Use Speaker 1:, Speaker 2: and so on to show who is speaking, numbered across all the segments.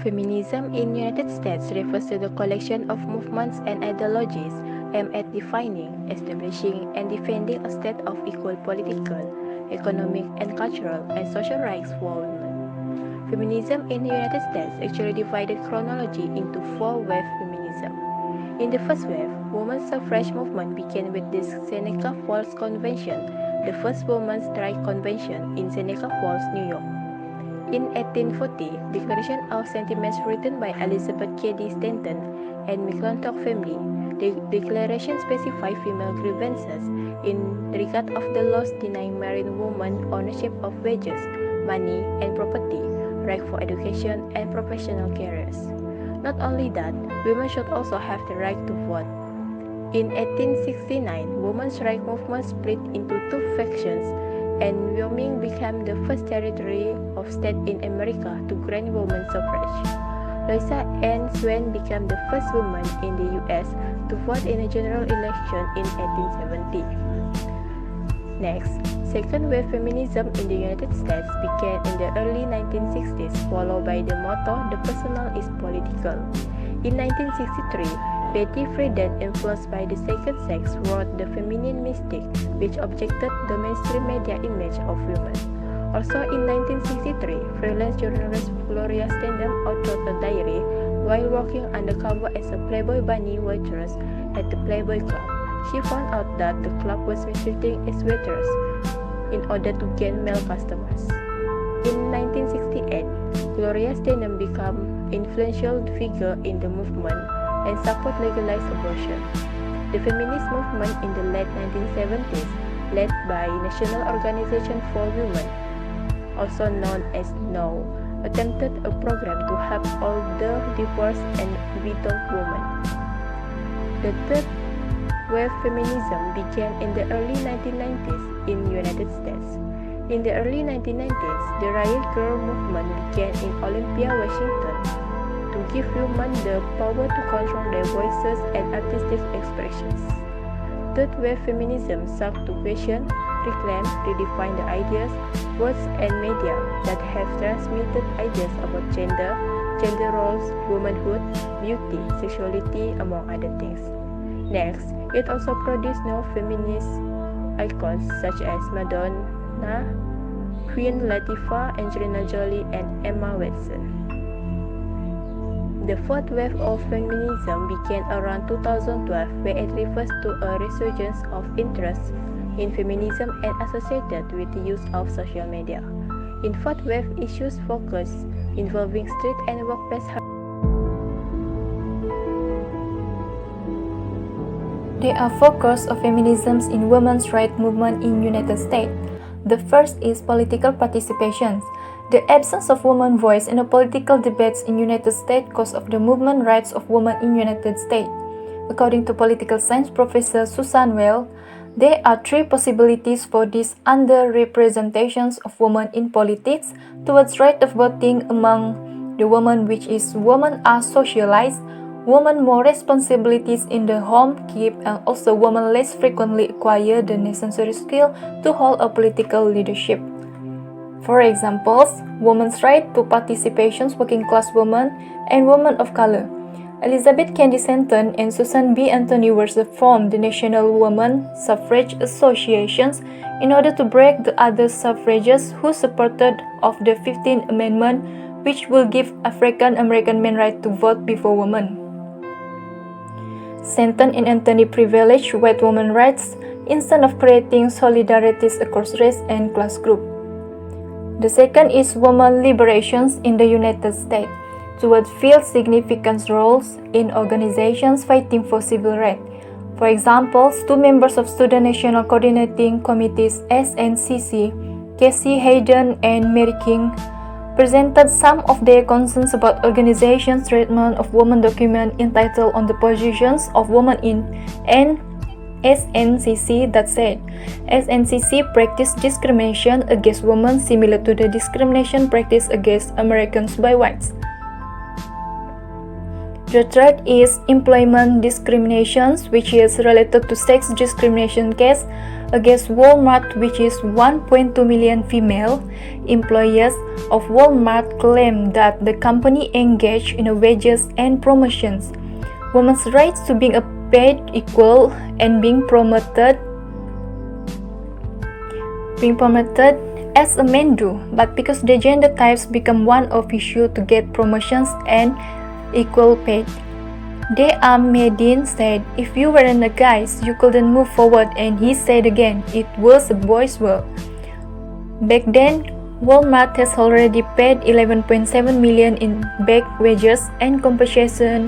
Speaker 1: Feminism in United States refers to the collection of movements and ideologies aimed at defining, establishing, and defending a state of equal political, economic, and cultural and social rights for women. Feminism in the United States actually divided chronology into four waves feminism. In the first wave, women's suffrage movement began with the Seneca Falls Convention, the first women's strike convention in Seneca Falls, New York. In 1840, Declaration of Sentiments written by Elizabeth Cady Stanton and McClintock family. The declaration specified female grievances in regard of the laws denying married women ownership of wages, money, and property, right for education and professional careers. Not only that, women should also have the right to vote. In 1869, women's rights movement split into two factions, and Wyoming became the first territory of state in America to grant women suffrage. Louisa Ann Swain became the first woman in the U.S. to vote in a general election in 1870. Next, second wave feminism in the United States began in the early 1960s, followed by the motto, "The personal is political." In 1963, Betty Friedan, influenced by the second sex, wrote The Feminine Mystic, which objected the mainstream media image of women. Also in 1963, freelance journalist Gloria Steinem authored a diary while working undercover as a Playboy bunny waitress at the Playboy Club. She found out that the club was mistreating its waitress in order to gain male customers. In 1968, Gloria Steinem became an influential figure in the movement and support legalized abortion. The feminist movement in the late 1970s, led by National Organization for Women, also known as NOW, attempted a program to help older, divorced, and widowed women. The third wave feminism began in the early 1990s in the United States. In the early 1990s, the Riot Girl movement began in Olympia, Washington, to give women the power to control their voices and artistic expressions. Third wave feminism sought to question, reclaim, redefine the ideas, words, and media that have transmitted ideas about gender, gender roles, womanhood, beauty, sexuality, among other things. Next, it also produced new feminist icons such as Madonna, Queen Latifah, Angelina Jolie, and Emma Watson. The fourth wave of feminism began around 2012, where it refers to a resurgence of interest in feminism and associated with the use of social media. In fourth wave, issues focus involving street and workplace harassment.
Speaker 2: There are four cores of feminism in women's rights movement in United States. The first is political participation. The absence of women's voice in the political debates in United States cause of the movement rights of women in United States. According to political science professor Susan Weil, there are three possibilities for this underrepresentations of women in politics towards right of voting among the women, which is women are socialized, women more responsibilities in the home keep, and also women less frequently acquire the necessary skill to hold a political leadership. For example, women's right to participation, working class women, and women of color. Elizabeth Cady Stanton and Susan B. Anthony were formed the National Women Suffrage Associations in order to break the other suffragists who supported of the 15th Amendment, which will give African American men right to vote before women. Stanton and Anthony privileged white women's rights instead of creating solidarities across race and class group. The second is women liberations in the United States, to fill significant roles in organizations fighting for civil rights. For example, two members of Student National Coordinating Committees SNCC, Casey Hayden and Mary King, presented some of their concerns about organizations' treatment of women document entitled On the Positions of Women in SNCC that said, SNCC practiced discrimination against women similar to the discrimination practiced against Americans by whites. The third is employment discriminations, which is related to sex discrimination case against Walmart, which is 1.2 million female employees of Walmart claim that the company engaged in wages and promotions. Women's rights to being paid equal and being promoted as a men do, but because the gender types become one of issue to get promotions and equal paid. They Medin said, if you weren't a guy, you couldn't move forward, and he said again, it was a boy's world. Back then, Walmart has already paid 11.7 million in back wages and compensation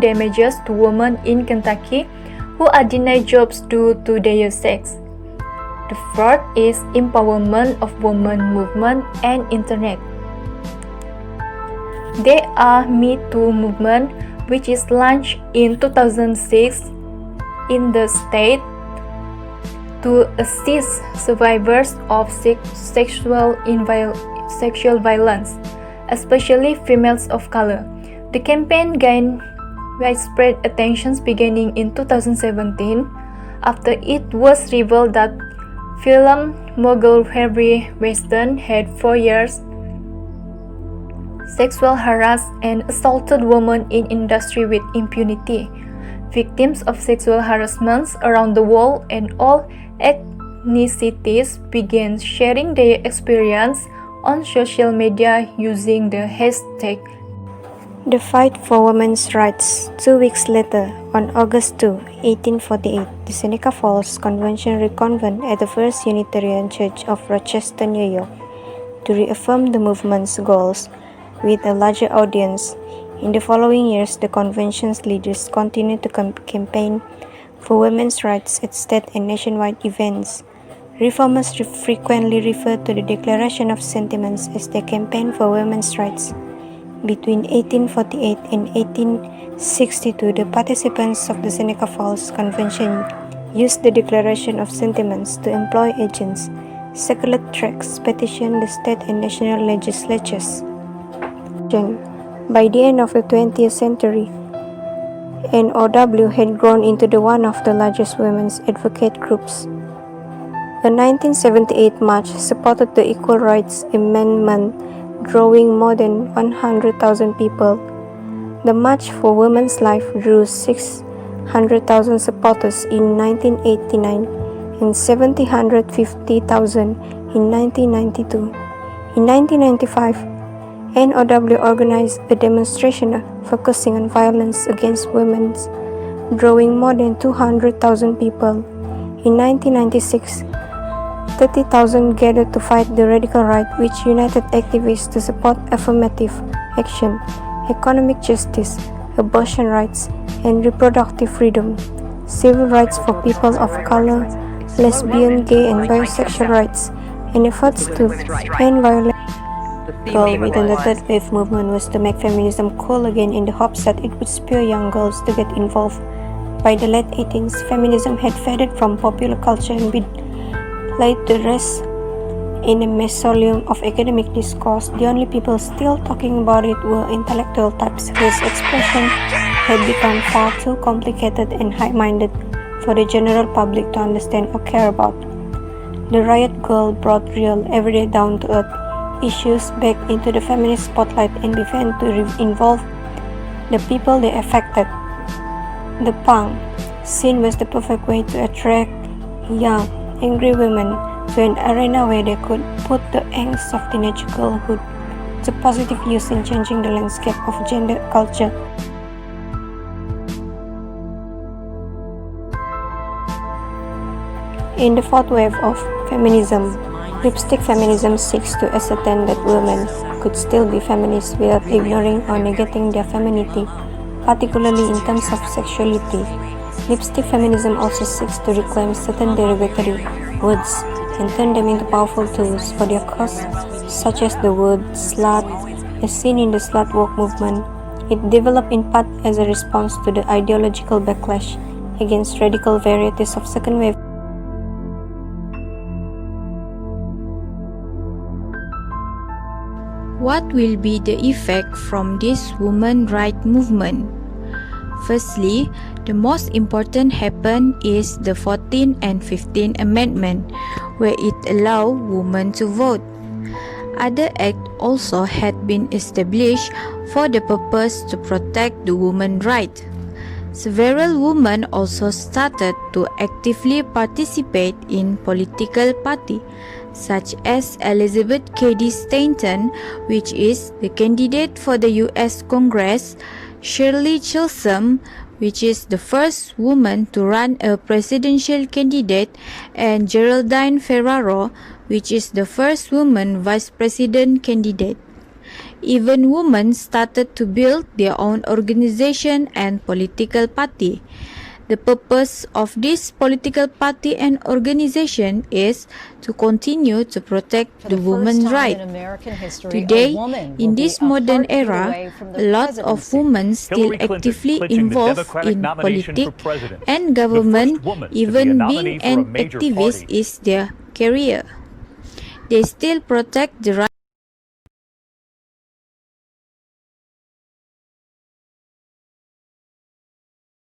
Speaker 2: damages to women in Kentucky who are denied jobs due to their sex. The fourth is empowerment of women movement and internet. There are Me Too movement, which is launched in 2006 in the state to assist survivors of sexual violence, especially females of color. The campaign gained widespread attention beginning in 2017 after it was revealed that film mogul Harvey Weinstein had 4 years sexual harassed and assaulted women in industry with impunity. Victims of sexual harassments around the world and all ethnicities began sharing their experience on social media using the hashtag
Speaker 3: The Fight for Women's Rights. 2 weeks later, on August 2, 1848, the Seneca Falls Convention reconvened at the First Unitarian Church of Rochester, New York, to reaffirm the movement's goals with a larger audience. In the following years, the convention's leaders continued to campaign for women's rights at state and nationwide events. Reformers frequently refer to the Declaration of Sentiments as their campaign for women's rights. Between 1848 and 1862, the participants of the Seneca Falls Convention used the Declaration of Sentiments to employ agents, circulate tracts, petition the state and national legislatures. By the end of the 20th century, NOW had grown into one of the largest women's advocate groups. A 1978 march supported the Equal Rights Amendment, drawing more than 100,000 people. The March for Women's Life drew 600,000 supporters in 1989 and 750,000 in 1992. In 1995, NOW organized a demonstration focusing on violence against women, drawing more than 200,000 people. In 1996, 30,000 gathered to fight the radical right, which united activists to support affirmative action, economic justice, abortion rights, and reproductive freedom, civil rights for people of color, lesbian, gay, and bisexual rights, and efforts to end violence. The goal within the third wave movement was to make feminism cool again in the hopes that it would spur young girls to get involved. By the late 18th, feminism had faded from popular culture and been laid to rest in a mausoleum of academic discourse. The only people still talking about it were intellectual types whose expression had become far too complicated and high-minded for the general public to understand or care about. The Riot Girl brought real, everyday, down-to-earth issues back into the feminist spotlight and began to involve the people they affected. The punk scene was the perfect way to attract young, angry women to an arena where they could put the angst of teenage girlhood to positive use in changing the landscape of gender culture. In the fourth wave of feminism, lipstick feminism seeks to ascertain that women could still be feminists without ignoring or negating their femininity, particularly in terms of sexuality. Lipstick feminism also seeks to reclaim certain derogatory words and turn them into powerful tools for their cause, such as the word slut, as seen in the slut walk movement. It developed in part as a response to the ideological backlash against radical varieties of second wave.
Speaker 4: What will be the effect from this women rights movement? Firstly, the most important happened is the 14th and 15th Amendment, where it allowed women to vote. Other acts also had been established for the purpose to protect the women's rights. Several women also started to actively participate in political parties, such as Elizabeth Cady Stanton, which is the candidate for the U.S. Congress, Shirley Chisholm, which is the first woman to run a presidential candidate, and Geraldine Ferraro, which is the first woman vice president candidate. Even women started to build their own organization and political party. The purpose of this political party and organization is to continue to protect the women's rights. Today, in this modern era, a lot of women still actively involved in politics and government, even being an activist is their career. They still protect the rights